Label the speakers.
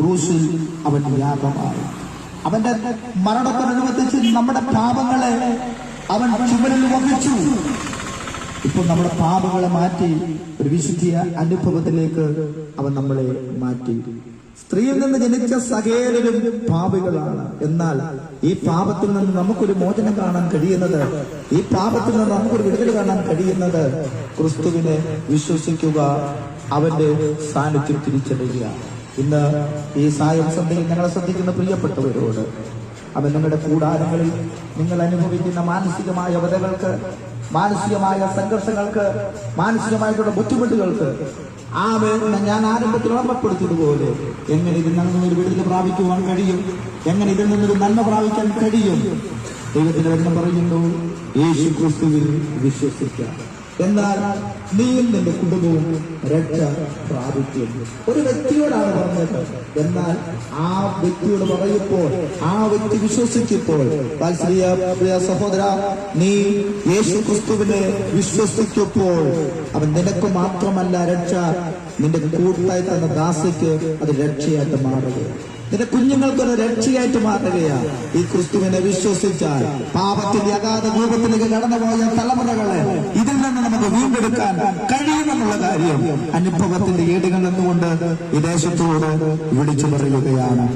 Speaker 1: ക്രൂശിൽ അവൻ യാഗമായി. അവന്റെ മരണത്തോടനുബന്ധിച്ച് നമ്മുടെ പാപങ്ങളെ അവൻ ചുമലിൽ വഹിച്ചു. ഇപ്പോൾ നമ്മുടെ പാപങ്ങളെ മാറ്റി ഒരു വിശുദ്ധിയ അനുഭവത്തിലേക്ക് അവൻ നമ്മളെ മാറ്റി. സ്ത്രീയിൽ നിന്ന് ജനിച്ച സകലരും പാപികളാണ്. എന്നാൽ ഈ പാപത്തിൽ നിന്ന് നമുക്കൊരു മോചനം കാണാൻ കഴിയുന്നത്, ഈ പാപത്തിൽ നിന്ന് നമുക്കൊരു വിടുതൽ കാണാൻ കഴിയുന്നത് ക്രിസ്തുവിനെ വിശ്വസിക്കുക, അവന്റെ സാന്നിധ്യം തിരിച്ചറിയുക. ഇന്ന് ഈ സായം സന്ധ്യയിൽ ഞങ്ങളെ ശ്രദ്ധിക്കുന്ന പ്രിയപ്പെട്ടവരോട്, അവൻ നിങ്ങളുടെ കൂടാരങ്ങളിൽ നിങ്ങൾ അനുഭവിക്കുന്ന മാനസികമായ വ്യതകൾക്ക്, മാനസികമായ സംഘർഷങ്ങൾക്ക്, മാനസികമായിട്ടുള്ള ബുദ്ധിമുട്ടുകൾക്ക് ഞാൻ ആരംഭത്തിൽ ഓർമ്മപ്പെടുത്തിയതുപോലെ എങ്ങനെ ഇതിൽ നിന്നൊരു വിടുതൽ പ്രാപിക്കുവാൻ കഴിയും, എങ്ങനെ ഇതിൽ നിന്നൊരു നന്മ പ്രാപിക്കാൻ കഴിയും. ദൈവത്തിന്റെ വചനം പറയുന്നു, യേശു ക്രിസ്തുവിൽ വിശ്വസിക്കുക, എന്നാൽ നീയും നിന്റെ കുടുംബവും രക്ഷ പ്രാപിക്കും. ഒരു വ്യക്തിയോടാണ് പറഞ്ഞത്. എന്നാൽ ആ വ്യക്തിയോട് പറയുമ്പോൾ, ആ വ്യക്തി വിശ്വസിക്കുമ്പോൾ, പ്രിയ സഹോദര, നീ യേശു ക്രിസ്തുവിനെ വിശ്വസിക്കുമ്പോൾ അവൻ നിനക്ക് മാത്രമല്ല രക്ഷ, നിന്റെ കൂട്ടായി തന്ന ദാസയ്ക്ക് അത് രക്ഷയായിട്ട് മാറുകയാണ്. നിന്റെ കുഞ്ഞുങ്ങൾക്കൊരു രക്ഷയായിട്ട് മാറുകയാണ്. ഈ ക്രിസ്തുവിനെ വിശ്വസിച്ചാൽ പാപത്തിന്റെ അഗാധ രൂപത്തിലേക്ക് കടന്നുപോയ തലമുറകളെ ഇതിൽ നിന്ന് നമുക്ക് വീണ്ടെടുക്കാൻ കഴിയുമെന്നുള്ള കാര്യം അനുഭവത്തിന്റെ ഏടുകൾ നിന്നുകൊണ്ട് ഈ ദേശത്തോട് വിളിച്ചു പറയുകയാണ്.